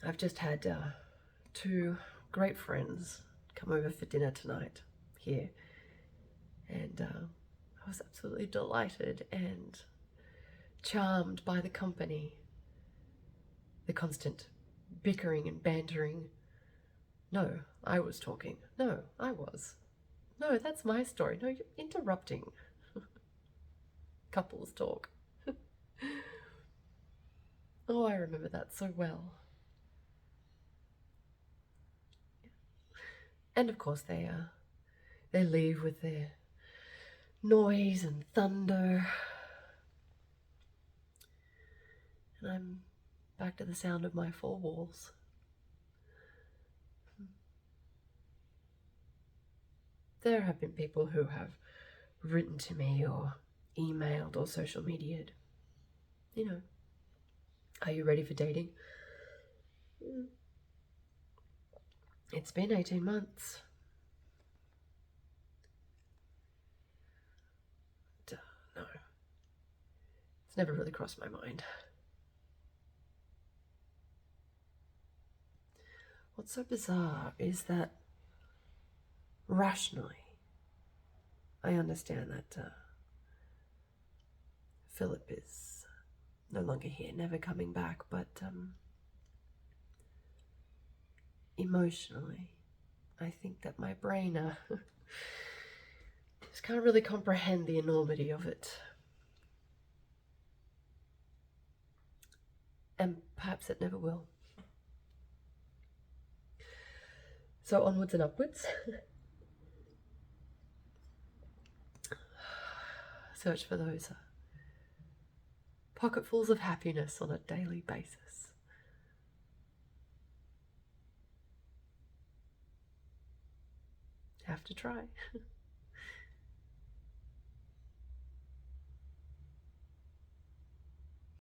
I've just had two great friends come over for dinner tonight here, and I was absolutely delighted and charmed by the company, the constant bickering and bantering. No, I was talking. No, I was. No, that's my story. No, you're interrupting. Couples talk. Oh, I remember that so well. And of course they leave with their noise and thunder. And I'm back to the sound of my four walls. There have been people who have written to me or emailed or social media'd. You know, are you ready for dating? It's been 18 months. No, it's never really crossed my mind. What's so bizarre is that rationally, I understand that Philip is no longer here, never coming back, but emotionally, I think that my brain just can't really comprehend the enormity of it. And perhaps it never will. So onwards and upwards. Search for those pocketfuls of happiness on a daily basis. Have to try.